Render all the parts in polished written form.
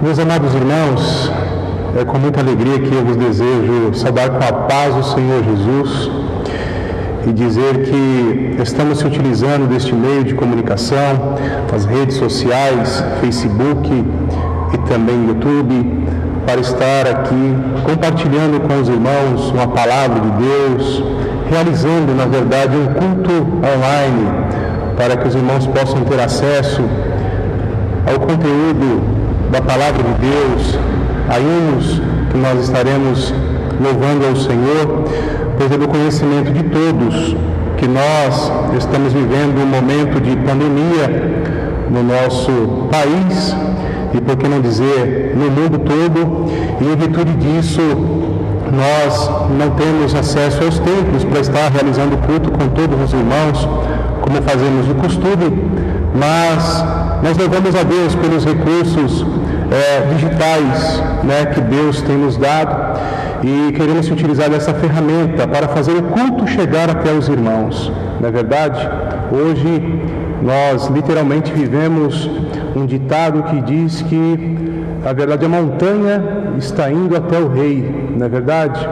Meus amados irmãos, é com muita alegria que eu vos desejo saudar com a paz o Senhor Jesus e dizer que estamos se utilizando deste meio de comunicação, das redes sociais, Facebook e também YouTube, para estar aqui compartilhando com os irmãos uma palavra de Deus, realizando, na verdade, um culto online, para que os irmãos possam ter acesso ao conteúdo da palavra de Deus, a hinos que nós estaremos louvando ao Senhor, pois é do conhecimento de todos que nós estamos vivendo um momento de pandemia no nosso país e, por que não dizer, no mundo todo, e em virtude disso nós não temos acesso aos templos para estar realizando culto com todos os irmãos, como fazemos de costume, mas nós louvamos a Deus pelos recursos digitais, que Deus tem nos dado, e queremos utilizar dessa ferramenta para fazer o culto chegar até os irmãos. Não é verdade? Hoje nós literalmente vivemos um ditado que diz que a verdade, a montanha está indo até o rei. Não é verdade?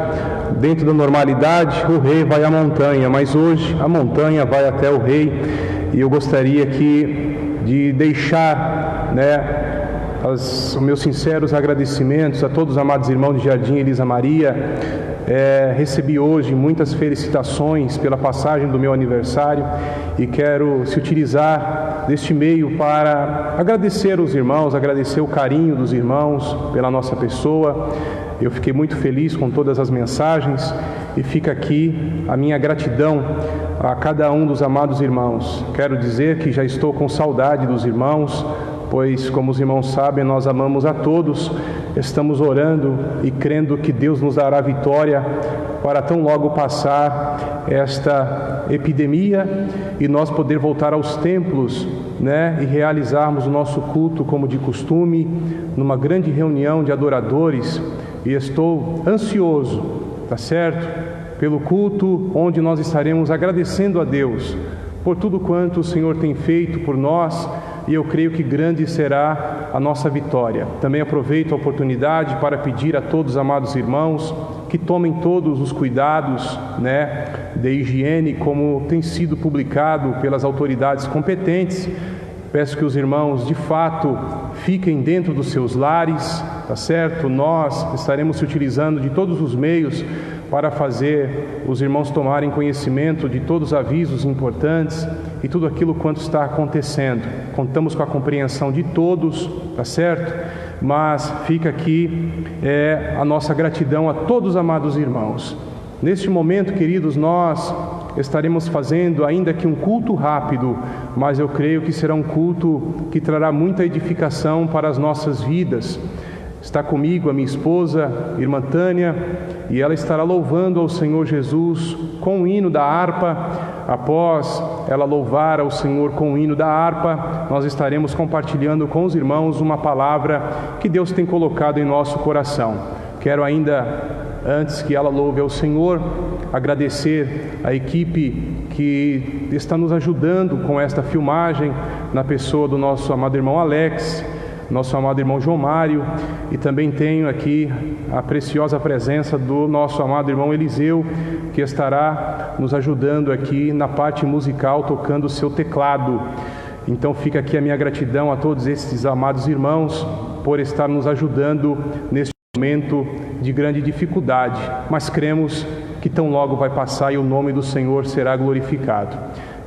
Dentro da normalidade, o rei vai à montanha, mas hoje a montanha vai até o rei. E eu gostaria aqui de deixar, os meus sinceros agradecimentos a todos os amados irmãos de Jardim Elisa Maria. Recebi hoje muitas felicitações pela passagem do meu aniversário e quero se utilizar deste meio para agradecer os irmãos, agradecer o carinho dos irmãos pela nossa pessoa. Eu fiquei muito feliz com todas as mensagens e fica aqui a minha gratidão a cada um dos amados irmãos. Quero dizer que já estou com saudade dos irmãos, pois, como os irmãos sabem, nós amamos a todos, estamos orando e crendo que Deus nos dará vitória para tão logo passar esta epidemia e nós poder voltar aos templos, e realizarmos o nosso culto como de costume, numa grande reunião de adoradores. E estou ansioso, pelo culto onde nós estaremos agradecendo a Deus por tudo quanto o Senhor tem feito por nós, e eu creio que grande será a nossa vitória. Também aproveito a oportunidade para pedir a todos os amados irmãos que tomem todos os cuidados, de higiene, como tem sido publicado pelas autoridades competentes. Peço que os irmãos, de fato, fiquem dentro dos seus lares, Nós estaremos se utilizando de todos os meios para fazer os irmãos tomarem conhecimento de todos os avisos importantes e tudo aquilo quanto está acontecendo. Contamos com a compreensão de todos, Mas fica aqui a nossa gratidão a todos os amados irmãos. Neste momento, queridos, nós estaremos fazendo ainda que um culto rápido, mas eu creio que será um culto que trará muita edificação para as nossas vidas. Está comigo a minha esposa, irmã Tânia, e ela estará louvando ao Senhor Jesus com o hino da harpa. Após ela louvar ao Senhor com o hino da harpa, nós estaremos compartilhando com os irmãos uma palavra que Deus tem colocado em nosso coração. Quero ainda, antes que ela louve ao Senhor, agradecer a equipe que está nos ajudando com esta filmagem, na pessoa do nosso amado irmão Alex, nosso amado irmão João Mário, e também tenho aqui a preciosa presença do nosso amado irmão Eliseu, que estará nos ajudando aqui na parte musical, tocando o seu teclado. Então fica aqui a minha gratidão a todos esses amados irmãos por estar nos ajudando neste momento de grande dificuldade, mas cremos que tão logo vai passar e o nome do Senhor será glorificado.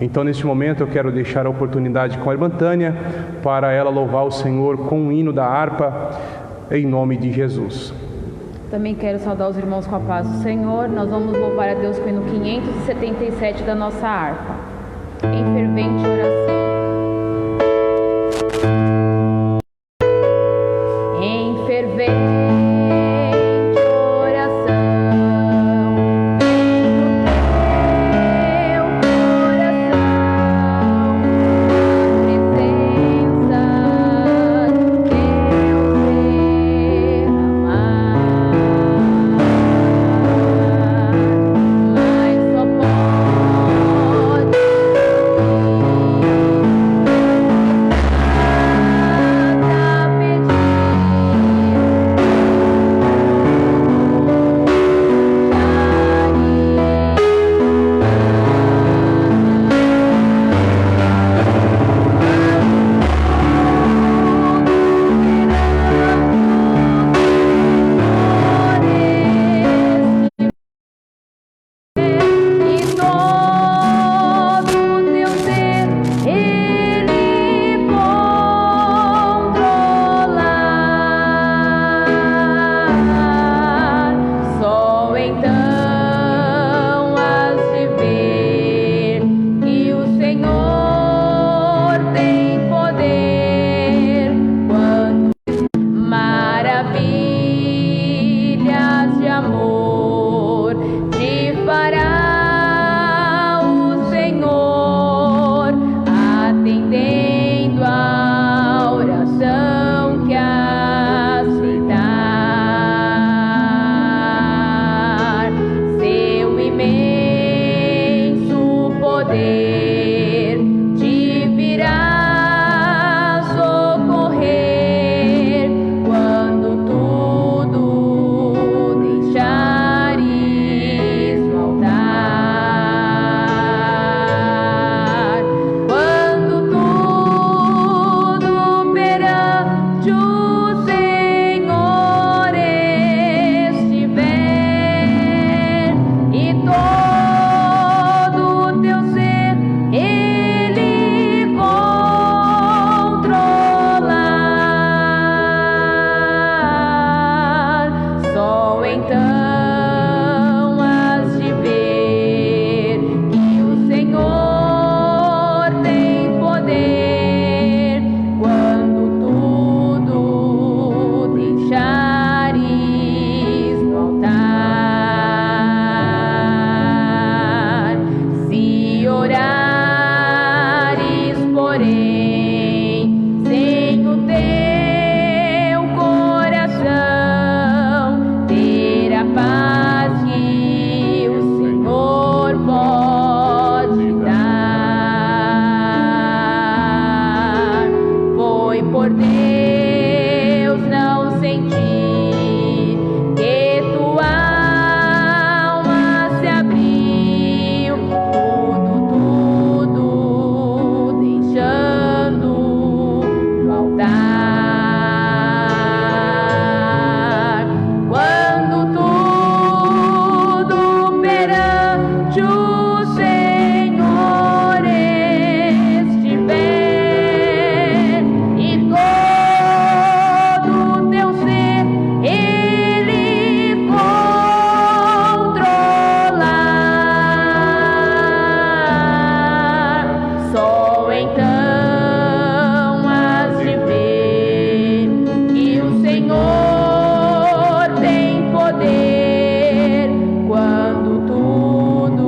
Então, neste momento, eu quero deixar a oportunidade com a irmã Tânia para ela louvar o Senhor com o hino da harpa, em nome de Jesus. Também quero saudar os irmãos com a paz do Senhor. Nós vamos louvar a Deus com o hino 577 da nossa harpa, em fervente oração. Em fervente Mas só pode poder te virá socorrer quando tudo deixares no altar. Quando tudo perante o Senhor estiver e todo o teu ser Ele controlar, só então has de ver que o Senhor tem poder quando tudo deixares no altar. Se orares, porém, sem o teu coração ter a paz que o Senhor pode dar. Foi por Deus não sentir que tua alma se abriu, tudo deixando no altar. Quando tudo perante o Senhor estiver e todo o teu ser Ele controlar, só então has de ver que o Senhor tem poder quando tudo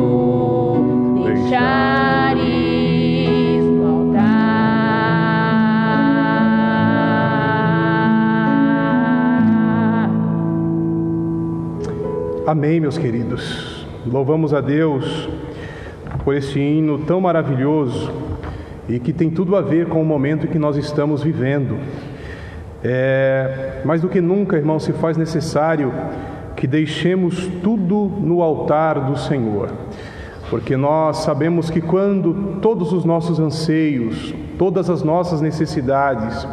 deixares no altar. Amém, meus queridos. Louvamos a Deus por este hino tão maravilhoso e que tem tudo a ver com o momento que nós estamos vivendo. Mais do que nunca, irmãos, se faz necessário que deixemos tudo no altar do Senhor, porque nós sabemos que quando todos os nossos anseios, todas as nossas necessidades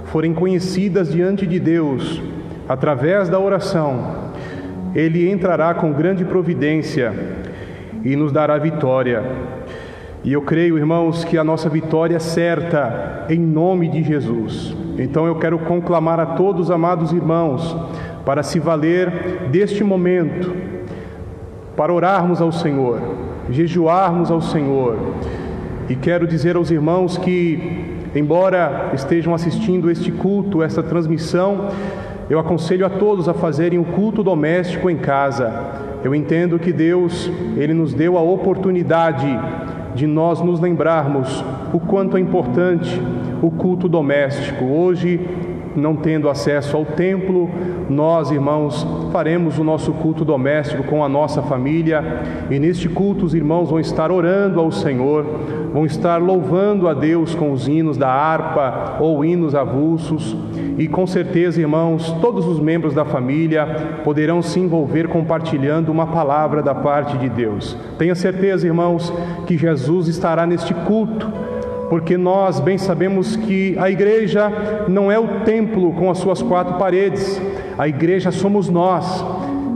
forem conhecidas diante de Deus através da oração, Ele entrará com grande providência e nos dará vitória. E eu creio, irmãos, que a nossa vitória é certa em nome de Jesus. Então eu quero conclamar a todos, amados irmãos, para se valer deste momento, para orarmos ao Senhor, jejuarmos ao Senhor. E quero dizer aos irmãos que, embora estejam assistindo este culto, esta transmissão, eu aconselho a todos a fazerem o culto doméstico em casa. Eu entendo que Deus, Ele nos deu a oportunidade de nós nos lembrarmos o quanto é importante o culto doméstico. Hoje, não tendo acesso ao templo, nós, irmãos, faremos o nosso culto doméstico com a nossa família, e neste culto os irmãos vão estar orando ao Senhor, vão estar louvando a Deus com os hinos da harpa ou hinos avulsos, e com certeza, irmãos, todos os membros da família poderão se envolver compartilhando uma palavra da parte de Deus. Tenha certeza, irmãos, que Jesus estará neste culto, porque nós bem sabemos que a igreja não é o templo com as suas quatro paredes, a igreja somos nós.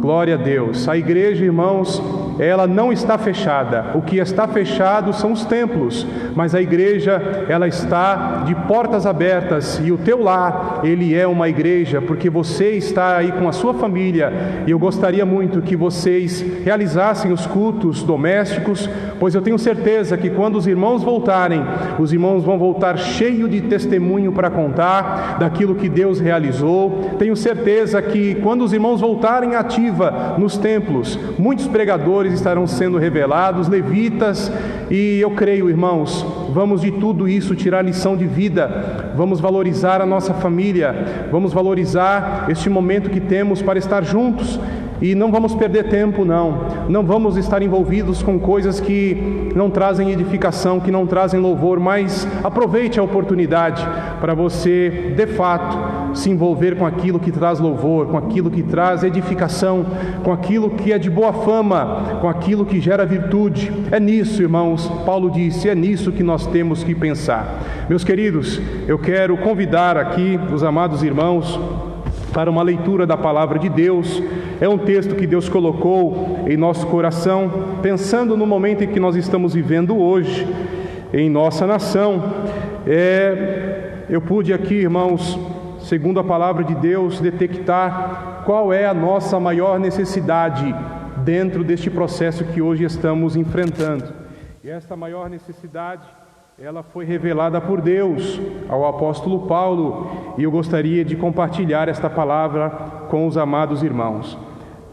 Glória a Deus. A igreja, irmãos, ela não está fechada. O que está fechado são os templos, mas a igreja, ela está de portas abertas, e o teu lar, ele é uma igreja, porque você está aí com a sua família, e eu gostaria muito que vocês realizassem os cultos domésticos, pois eu tenho certeza que quando os irmãos voltarem, os irmãos vão voltar cheio de testemunho para contar daquilo que Deus realizou. Tenho certeza que quando os irmãos voltarem ativos nos templos, muitos pregadores estarão sendo revelados, levitas, e eu creio, irmãos, vamos de tudo isso tirar lição de vida, vamos valorizar a nossa família, vamos valorizar este momento que temos para estar juntos, E não vamos perder tempo, não vamos estar envolvidos com coisas que não trazem edificação, que não trazem louvor, mas aproveite a oportunidade para você, de fato, se envolver com aquilo que traz louvor, com aquilo que traz edificação, com aquilo que é de boa fama, com aquilo que gera virtude. É nisso, irmãos, Paulo disse, é nisso que nós temos que pensar. Meus queridos, eu quero convidar aqui os amados irmãos para uma leitura da palavra de Deus. É um texto que Deus colocou em nosso coração, pensando no momento em que nós estamos vivendo hoje, em nossa nação. Eu pude aqui, irmãos, segundo a palavra de Deus, detectar qual é a nossa maior necessidade dentro deste processo que hoje estamos enfrentando. E esta maior necessidade, ela foi revelada por Deus ao apóstolo Paulo, e eu gostaria de compartilhar esta palavra com os amados irmãos.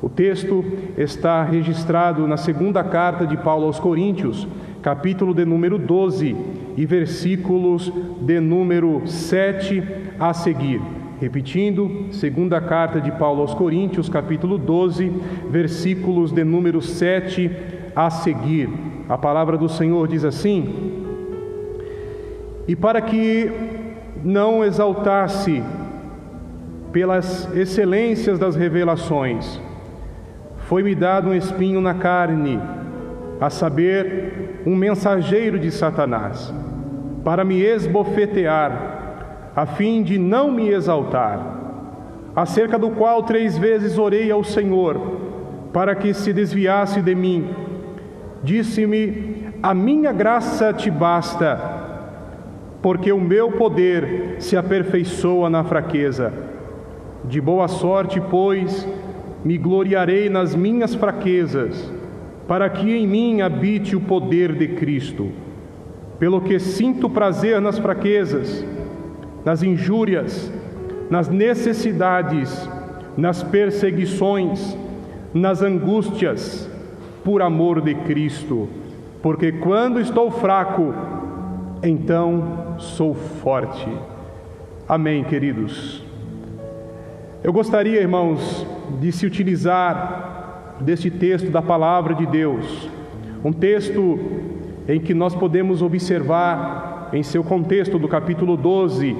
O texto está registrado na segunda carta de Paulo aos Coríntios, capítulo de número 12 e versículos de número 7 a seguir. Repetindo, segunda carta de Paulo aos Coríntios, capítulo 12, versículos de número 7 a seguir. A palavra do Senhor diz assim: e para que não exaltasse pelas excelências das revelações, foi-me dado um espinho na carne, a saber, um mensageiro de Satanás, para me esbofetear, a fim de não me exaltar, acerca do qual 3 vezes orei ao Senhor, para que se desviasse de mim. Disse-me: a minha graça te basta, porque o meu poder se aperfeiçoa na fraqueza. De boa sorte, pois, me gloriarei nas minhas fraquezas, para que em mim habite o poder de Cristo. Pelo que sinto prazer nas fraquezas, nas injúrias, nas necessidades, nas perseguições, nas angústias, por amor de Cristo. Porque quando estou fraco, então sou forte. Amém, queridos. Eu gostaria, irmãos, de se utilizar deste texto da palavra de Deus, um texto em que nós podemos observar em seu contexto do capítulo 12,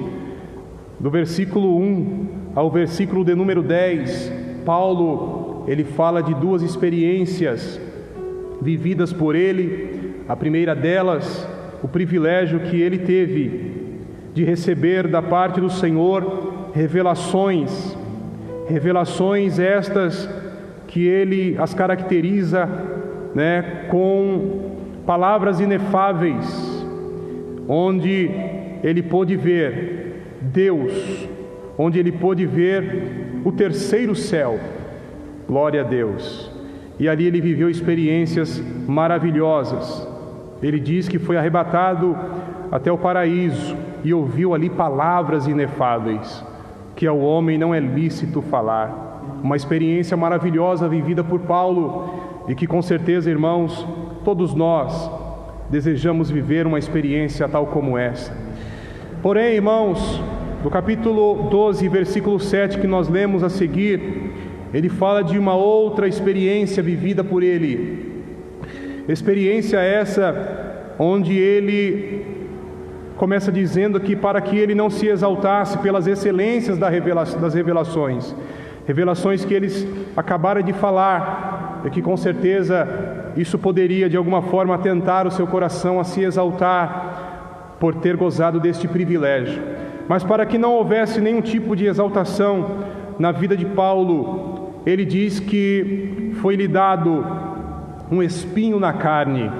do versículo 1 ao versículo de número 10, Paulo, ele fala de 2 experiências vividas por ele. A primeira delas, o privilégio que ele teve de receber da parte do Senhor revelações estas que ele as caracteriza, com palavras inefáveis, onde ele pôde ver Deus, onde ele pôde ver o terceiro céu. Glória a Deus. E ali ele viveu experiências maravilhosas. Ele diz que foi arrebatado até o paraíso e ouviu ali palavras inefáveis, que ao homem não é lícito falar. Uma experiência maravilhosa vivida por Paulo, e que com certeza, irmãos, todos nós desejamos viver uma experiência tal como essa. Porém, irmãos, no capítulo 12, versículo 7, que nós lemos a seguir, ele fala de uma outra experiência vivida por ele. Experiência essa onde ele começa dizendo que para que ele não se exaltasse pelas excelências das revelações que eles acabaram de falar, e que com certeza isso poderia de alguma forma atentar o seu coração a se exaltar por ter gozado deste privilégio. Mas para que não houvesse nenhum tipo de exaltação na vida de Paulo, ele diz que foi-lhe dado um espinho na carne.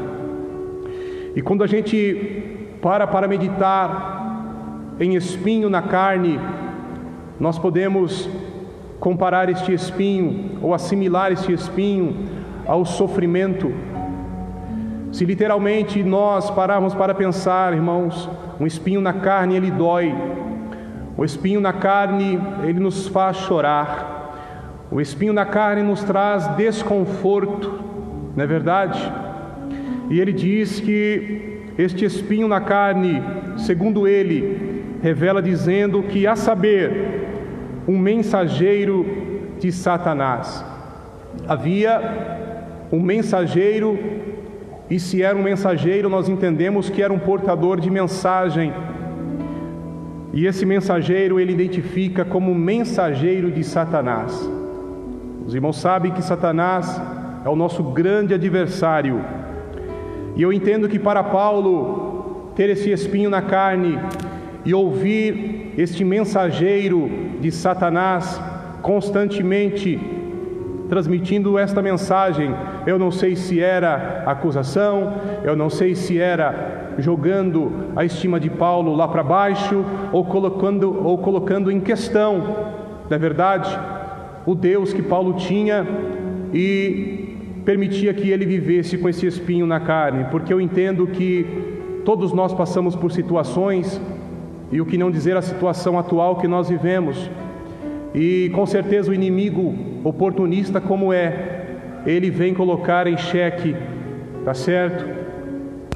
E quando a gente para meditar em espinho na carne, nós podemos comparar este espinho ou assimilar este espinho ao sofrimento. Se literalmente nós pararmos para pensar, irmãos, um espinho na carne, ele dói. O espinho na carne, ele nos faz chorar. O espinho na carne nos traz desconforto, não é verdade? E ele diz que este espinho na carne, segundo ele, revela dizendo que, a saber, um mensageiro de Satanás. Havia um mensageiro, e se era um mensageiro, nós entendemos que era um portador de mensagem. E esse mensageiro ele identifica como mensageiro de Satanás. Os irmãos sabem que Satanás é o nosso grande adversário. E eu entendo que para Paulo ter esse espinho na carne e ouvir este mensageiro de Satanás constantemente transmitindo esta mensagem, eu não sei se era acusação, eu não sei se era jogando a estima de Paulo lá para baixo, ou colocando em questão, na verdade, o Deus que Paulo tinha e permitia que ele vivesse com esse espinho na carne, porque eu entendo que todos nós passamos por situações, e o que não dizer a situação atual que nós vivemos, e com certeza o inimigo oportunista como ele vem colocar em xeque, tá certo?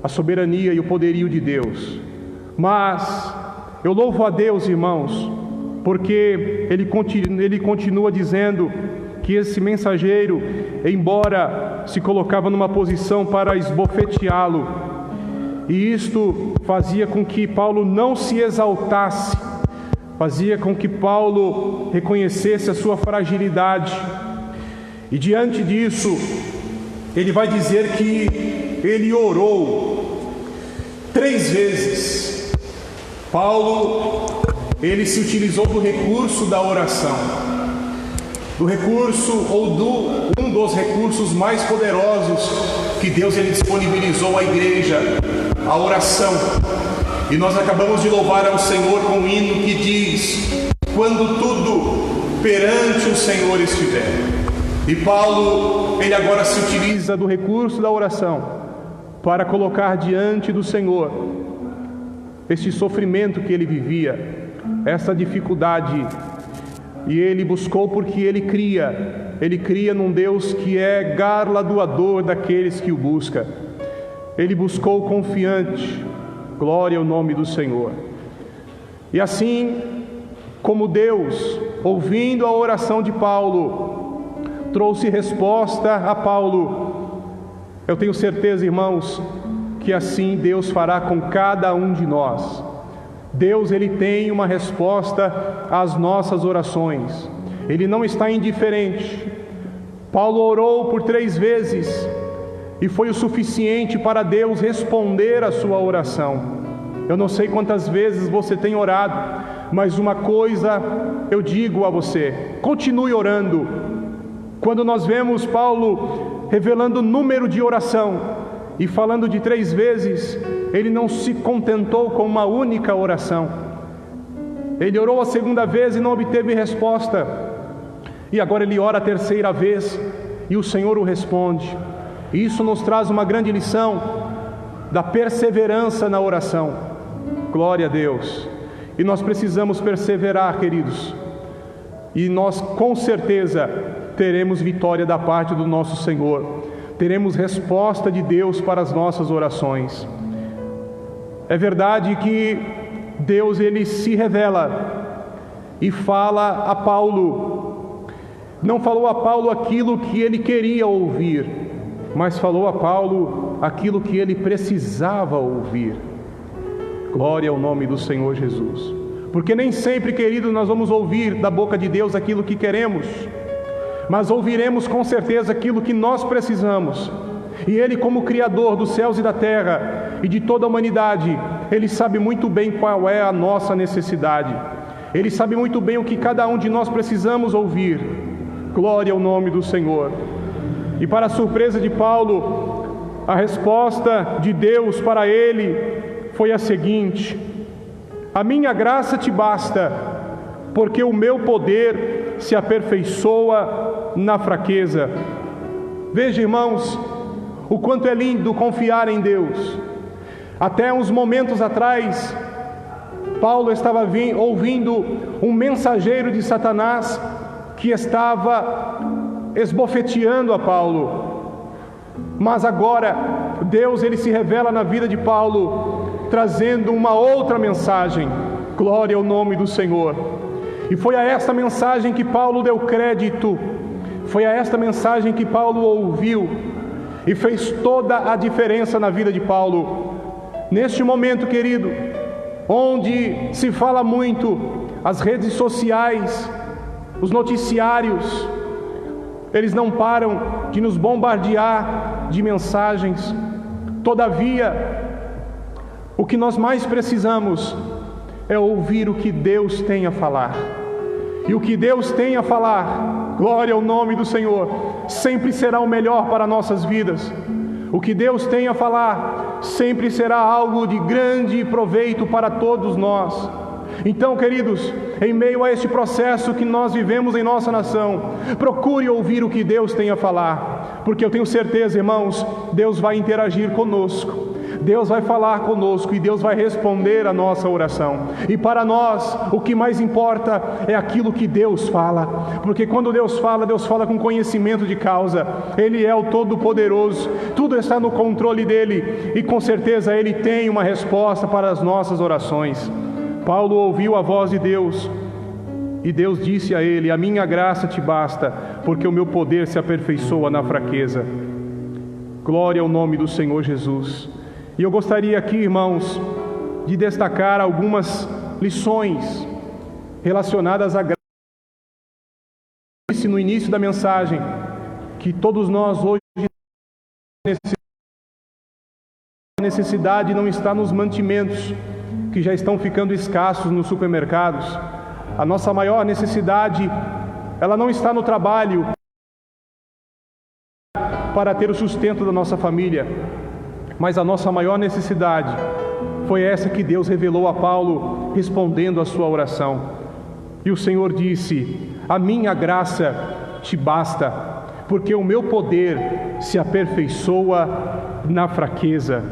A soberania e o poderio de Deus. Mas eu louvo a Deus, irmãos, porque ele continua dizendo que esse mensageiro, embora se colocava numa posição para esbofeteá-lo, e isto fazia com que Paulo não se exaltasse, fazia com que Paulo reconhecesse a sua fragilidade. E diante disso, ele vai dizer que ele orou 3 vezes. Paulo, ele se utilizou do recurso da oração, do recurso um dos recursos mais poderosos que Deus ele disponibilizou à igreja, a oração. E nós acabamos de louvar ao Senhor com um hino que diz: quando tudo perante o Senhor estiver. E Paulo, ele agora se utiliza do recurso da oração para colocar diante do Senhor este sofrimento que ele vivia, essa dificuldade. E ele buscou porque ele cria num Deus que é galardoador daqueles que o buscam. Ele buscou confiante. Glória ao nome do Senhor. E assim como Deus, ouvindo a oração de Paulo, trouxe resposta a Paulo, eu tenho certeza, irmãos, que assim Deus fará com cada um de nós. Deus, ele tem uma resposta às nossas orações. Ele não está indiferente. Paulo orou por 3 vezes e foi o suficiente para Deus responder a sua oração. Eu não sei quantas vezes você tem orado, mas uma coisa eu digo a você: continue orando. Quando nós vemos Paulo revelando o número de oração e falando de 3 vezes, ele não se contentou com uma única oração. Ele orou a 2ª vez e não obteve resposta, e agora ele ora a 3ª vez e o Senhor o responde. E isso nos traz uma grande lição da perseverança na oração. Glória a Deus. E nós precisamos perseverar, queridos, e nós com certeza teremos vitória da parte do nosso Senhor, teremos resposta de Deus para as nossas orações. É verdade que Deus ele se revela e fala a Paulo. Não falou a Paulo aquilo que ele queria ouvir, mas falou a Paulo aquilo que ele precisava ouvir. Glória ao nome do Senhor Jesus. Porque nem sempre, querido, nós vamos ouvir da boca de Deus aquilo que queremos, mas ouviremos com certeza aquilo que nós precisamos. E Ele, como Criador dos céus e da terra e de toda a humanidade, Ele sabe muito bem qual é a nossa necessidade. Ele sabe muito bem o que cada um de nós precisamos ouvir. Glória ao nome do Senhor. E para a surpresa de Paulo, a resposta de Deus para ele foi a seguinte: a minha graça te basta, porque o meu poder se aperfeiçoa na fraqueza. Veja, irmãos, o quanto é lindo confiar em Deus. Até uns momentos atrás, Paulo estava ouvindo um mensageiro de Satanás que estava esbofeteando a Paulo. Mas agora, Deus ele se revela na vida de Paulo, trazendo uma outra mensagem. Glória ao nome do Senhor. E foi a esta mensagem que Paulo deu crédito. Foi a esta mensagem que Paulo ouviu e fez toda a diferença na vida de Paulo. Neste momento, querido, onde se fala muito, as redes sociais, os noticiários, eles não param de nos bombardear de mensagens. Todavia, o que nós mais precisamos é ouvir o que Deus tem a falar. E o que Deus tem a falar, glória ao nome do Senhor, sempre será o melhor para nossas vidas. O que Deus tem a falar sempre será algo de grande proveito para todos nós. Então, queridos, em meio a este processo que nós vivemos em nossa nação, procure ouvir o que Deus tem a falar, porque eu tenho certeza, irmãos, Deus vai interagir conosco, Deus vai falar conosco e Deus vai responder a nossa oração. E para nós, o que mais importa é aquilo que Deus fala, porque quando Deus fala com conhecimento de causa. Ele é o Todo-Poderoso, tudo está no controle dele e com certeza Ele tem uma resposta para as nossas orações. Paulo ouviu a voz de Deus e Deus disse a ele: a minha graça te basta, porque o meu poder se aperfeiçoa na fraqueza. Glória ao nome do Senhor Jesus. E eu gostaria aqui, irmãos, de destacar algumas lições relacionadas à graça. Eu disse no início da mensagem que todos nós hoje a necessidade não está nos mantimentos que já estão ficando escassos nos supermercados. A nossa maior necessidade, ela não está no trabalho para ter o sustento da nossa família, mas a nossa maior necessidade foi essa que Deus revelou a Paulo, respondendo à sua oração. E o Senhor disse: a minha graça te basta, porque o meu poder se aperfeiçoa na fraqueza.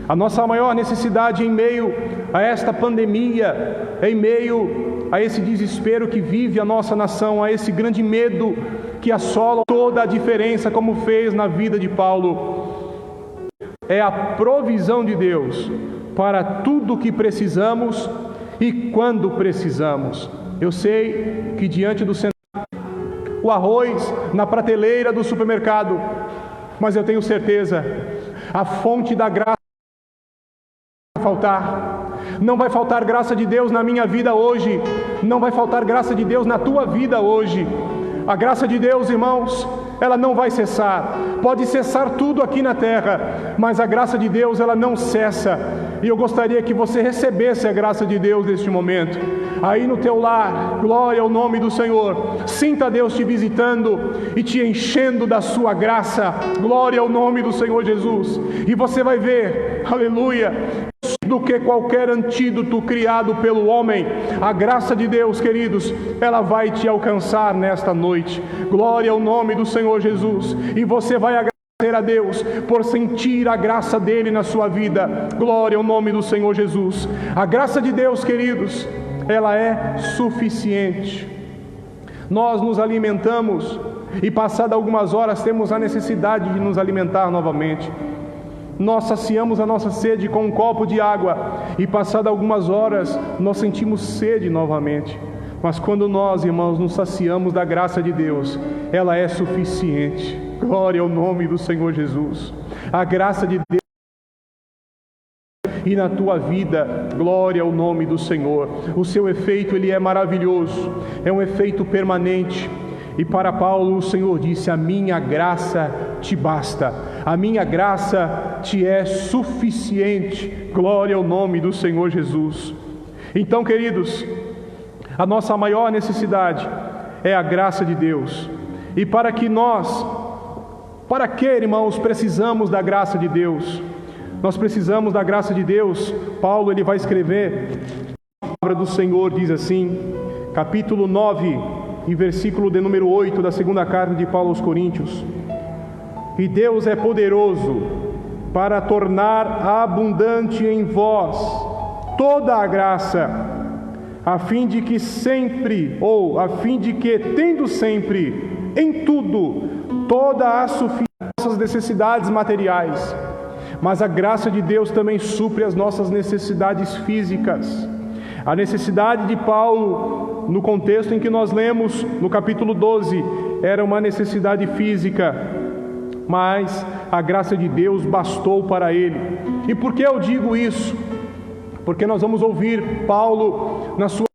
A nossa maior necessidade em meio a esta pandemia, em meio a esse desespero que vive a nossa nação, a esse grande medo que assola toda a diferença, como fez na vida de Paulo, é a provisão de Deus para tudo o que precisamos e quando precisamos. Eu sei que diante do o arroz na prateleira do supermercado, mas eu tenho certeza, a fonte da graça não vai faltar graça de Deus na minha vida hoje, não vai faltar graça de Deus na tua vida hoje. A graça de Deus, irmãos, ela não vai cessar. Pode cessar tudo aqui na terra, mas a graça de Deus, ela não cessa. E eu gostaria que você recebesse a graça de Deus neste momento. Aí no teu lar, glória ao nome do Senhor. Sinta Deus te visitando e te enchendo da sua graça. Glória ao nome do Senhor Jesus. E você vai ver, aleluia, do que qualquer antídoto criado pelo homem. A graça de Deus, queridos, ela vai te alcançar nesta noite. Glória ao nome do Senhor Jesus. E você vai agradecer a Deus por sentir a graça dele na sua vida. Glória ao nome do Senhor Jesus. A graça de Deus, queridos, ela é suficiente. Nós nos alimentamos e passadas algumas horas temos a necessidade de nos alimentar novamente. Nós saciamos a nossa sede com um copo de água e passadas algumas horas nós sentimos sede novamente. Mas quando nós, irmãos, nos saciamos da graça de Deus, ela é suficiente. Glória ao nome do Senhor Jesus. A graça de Deus e na tua vida, glória ao nome do Senhor. O seu efeito, ele é maravilhoso, é um efeito permanente. E para Paulo o Senhor disse: a minha graça te basta, a minha graça te é suficiente. Glória ao nome do Senhor Jesus. Então, queridos, a nossa maior necessidade é a graça de Deus. E para que, irmãos, precisamos da graça de Deus? Nós precisamos da graça de Deus. Paulo, ele vai escrever, a palavra do Senhor diz assim, capítulo 9, e versículo de número 8 da segunda carta de Paulo aos Coríntios: e Deus é poderoso para tornar abundante em vós toda a graça, a fim de que tendo sempre em tudo toda a suficiência das nossas necessidades materiais, mas a graça de Deus também supre as nossas necessidades físicas. A necessidade de Paulo, no contexto em que nós lemos, no capítulo 12, era uma necessidade física, mas a graça de Deus bastou para ele. E por que eu digo isso? Porque nós vamos ouvir Paulo na sua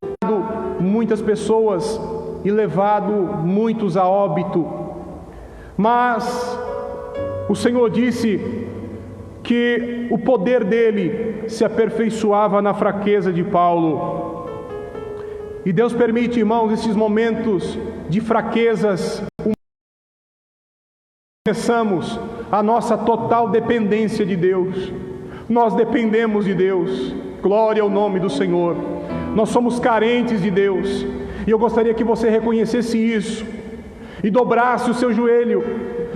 muitas pessoas e levado muitos a óbito. Mas o Senhor disse que o poder dele se aperfeiçoava na fraqueza de Paulo. E Deus permite, irmãos, esses momentos de fraquezas, conheçamos a nossa total dependência de Deus. Nós dependemos de Deus. Glória ao nome do Senhor. Nós somos carentes de Deus. E eu gostaria que você reconhecesse isso e dobrasse o seu joelho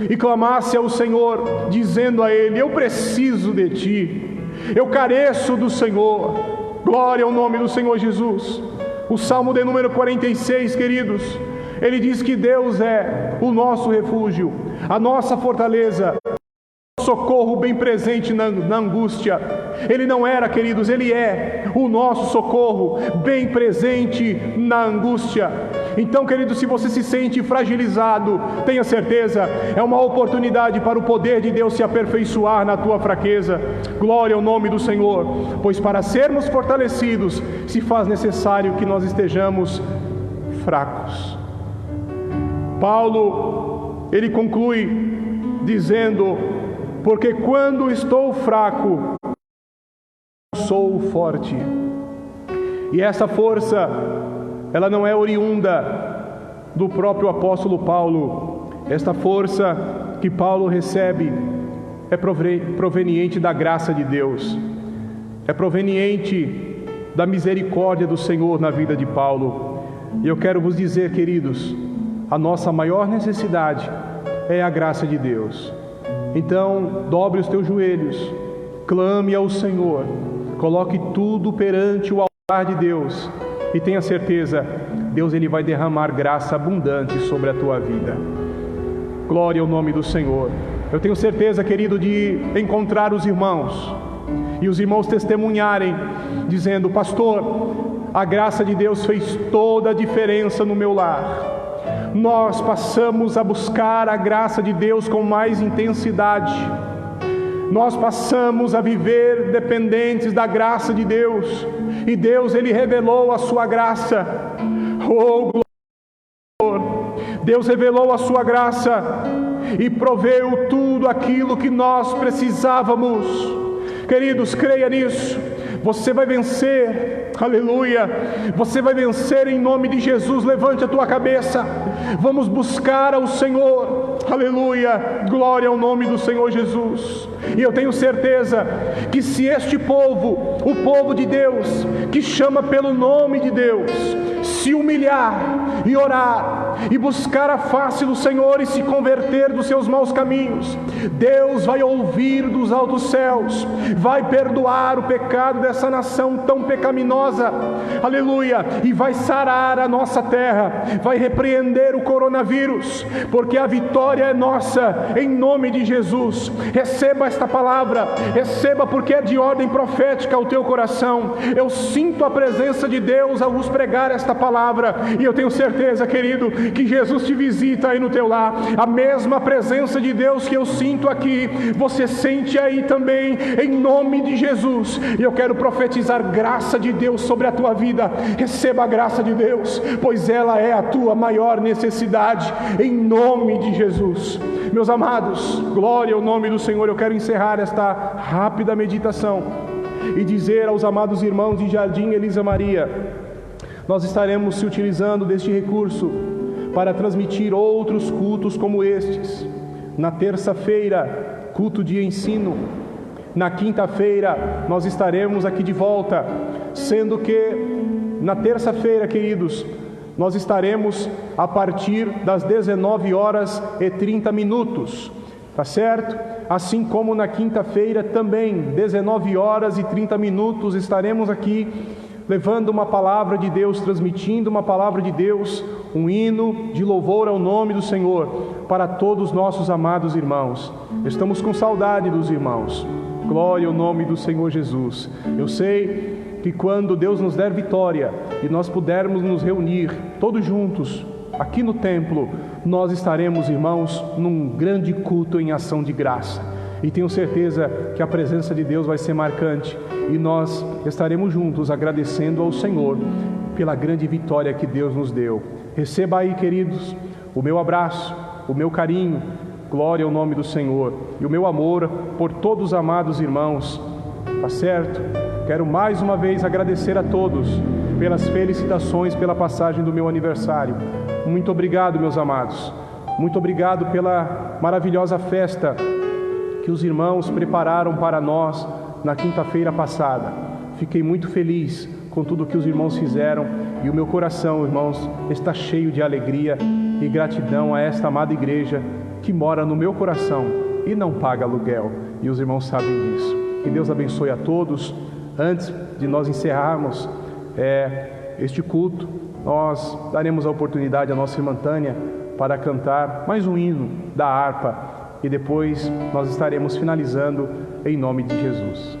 e clamasse ao Senhor, dizendo a Ele: eu preciso de Ti, eu careço do Senhor. Glória ao nome do Senhor Jesus. O Salmo de número 46, queridos, ele diz que Deus é o nosso refúgio, a nossa fortaleza, socorro bem presente na angústia. Ele não era, queridos, Ele é o nosso socorro bem presente na angústia. Então, queridos, se você se sente fragilizado, tenha certeza, é uma oportunidade para o poder de Deus se aperfeiçoar na tua fraqueza. Glória ao nome do Senhor, pois para sermos fortalecidos, se faz necessário que nós estejamos fracos. Paulo, ele conclui dizendo: porque quando estou fraco, sou forte. E essa força, ela não é oriunda do próprio apóstolo Paulo. Esta força que Paulo recebe é proveniente da graça de Deus, é proveniente da misericórdia do Senhor na vida de Paulo. E eu quero vos dizer, queridos, a nossa maior necessidade é a graça de Deus. Então, dobre os teus joelhos, clame ao Senhor, coloque tudo perante o altar de Deus e tenha certeza, Deus ele vai derramar graça abundante sobre a tua vida. Glória ao nome do Senhor. Eu tenho certeza, querido, de encontrar os irmãos e os irmãos testemunharem, dizendo: pastor, a graça de Deus fez toda a diferença no meu lar. Nós passamos a buscar a graça de Deus com mais intensidade. Nós passamos a viver dependentes da graça de Deus. E Deus, Ele revelou a sua graça. Oh, glória! Deus revelou a sua graça e proveu tudo aquilo que nós precisávamos. Queridos, creia nisso. Você vai vencer, aleluia, você vai vencer em nome de Jesus. Levante a tua cabeça, vamos buscar ao Senhor, aleluia, glória ao nome do Senhor Jesus. E eu tenho certeza que se este povo, o povo de Deus, que chama pelo nome de Deus, se humilhar e orar e buscar a face do Senhor e se converter dos seus maus caminhos, Deus vai ouvir dos altos céus, vai perdoar o pecado dessa nação tão pecaminosa, aleluia, e vai sarar a nossa terra, vai repreender o coronavírus, porque a vitória é nossa, em nome de Jesus. Receba esta palavra, receba, porque é de ordem profética ao teu coração. Eu sinto a presença de Deus ao vos pregar esta palavra, e eu tenho certeza, querido, que Jesus te visita aí no teu lar. A mesma presença de Deus que eu sinto aqui, você sente aí também, em nome de Jesus. E eu quero profetizar graça de Deus sobre a tua vida. Receba a graça de Deus, pois ela é a tua maior necessidade, em nome de Jesus. Meus amados, glória ao nome do Senhor. Eu quero encerrar esta rápida meditação e dizer aos amados irmãos de Jardim Elisa Maria: nós estaremos se utilizando deste recurso para transmitir outros cultos como estes. Na terça-feira, culto de ensino. Na quinta-feira, nós estaremos aqui de volta, sendo que na terça-feira, queridos, nós estaremos a partir das 19h30, tá certo? Assim como na quinta-feira também, 19h30, estaremos aqui levando uma palavra de Deus, transmitindo uma palavra de Deus, um hino de louvor ao nome do Senhor, para todos os nossos amados irmãos. Estamos com saudade dos irmãos. Glória ao nome do Senhor Jesus. Eu sei que quando Deus nos der vitória e nós pudermos nos reunir todos juntos, aqui no templo, nós estaremos, irmãos, num grande culto em ação de graça. E tenho certeza que a presença de Deus vai ser marcante e nós estaremos juntos agradecendo ao Senhor pela grande vitória que Deus nos deu. Receba aí, queridos, o meu abraço, o meu carinho, glória ao nome do Senhor, e o meu amor por todos os amados irmãos, tá certo? Quero mais uma vez agradecer a todos pelas felicitações pela passagem do meu aniversário. Muito obrigado, meus amados. Muito obrigado pela maravilhosa festa que os irmãos prepararam para nós na quinta-feira passada. Fiquei muito feliz com tudo que os irmãos fizeram e o meu coração, irmãos, está cheio de alegria e gratidão a esta amada igreja que mora no meu coração e não paga aluguel. E os irmãos sabem disso. Que Deus abençoe a todos. Antes de nós encerrarmos este culto, nós daremos a oportunidade à nossa irmã Tânia para cantar mais um hino da harpa e depois nós estaremos finalizando em nome de Jesus.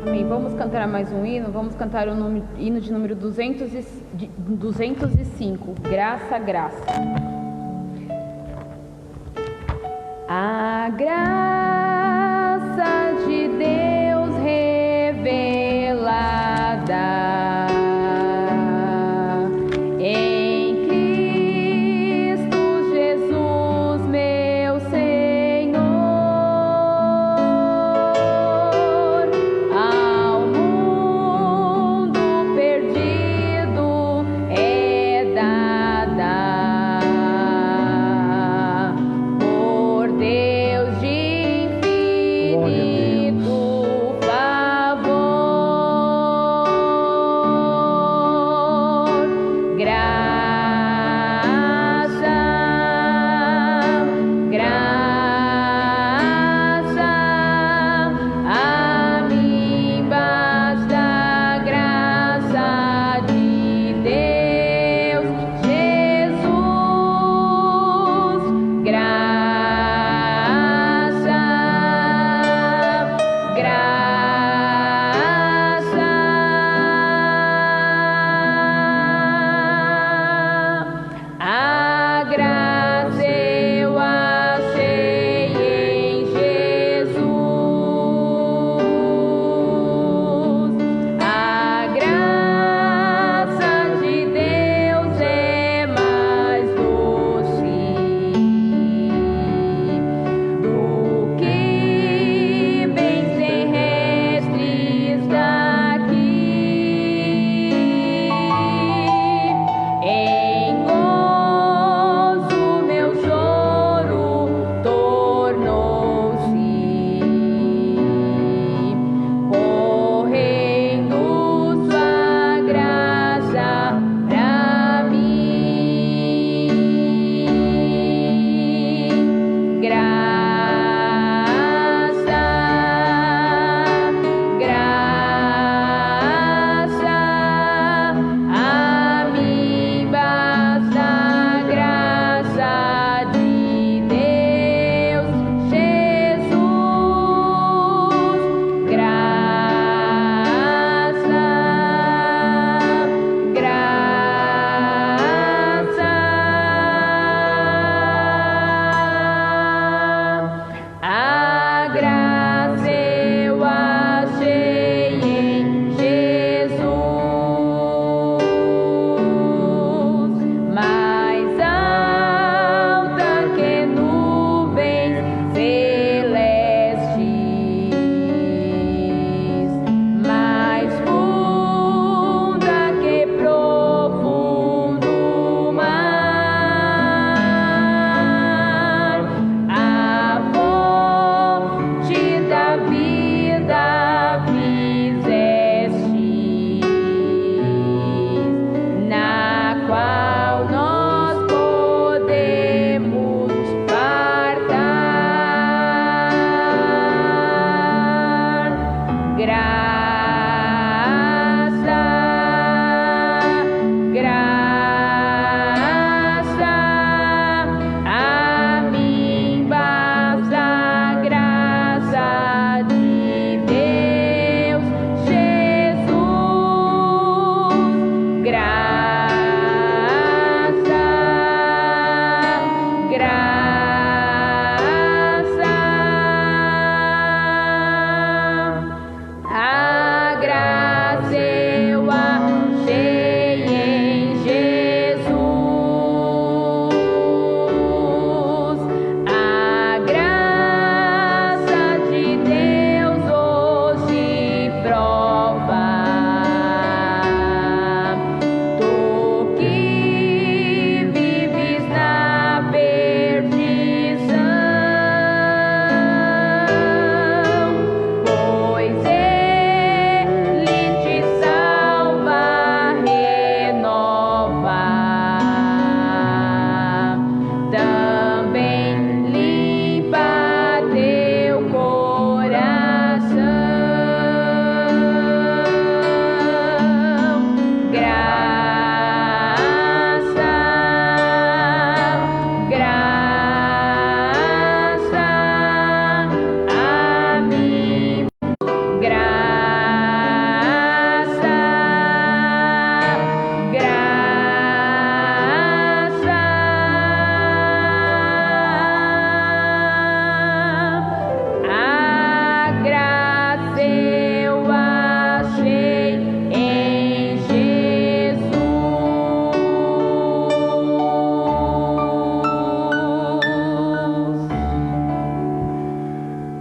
Amém. Vamos cantar mais um hino. Vamos cantar o hino de número 205. Graça, graça. A graça de Deus revelada em Cristo Jesus, meu Senhor, ao mundo perdido é dada por Deus de infinito.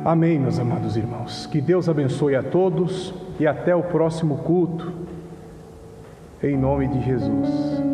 Amém, meus amados irmãos. Que Deus abençoe a todos e até o próximo culto. Em nome de Jesus.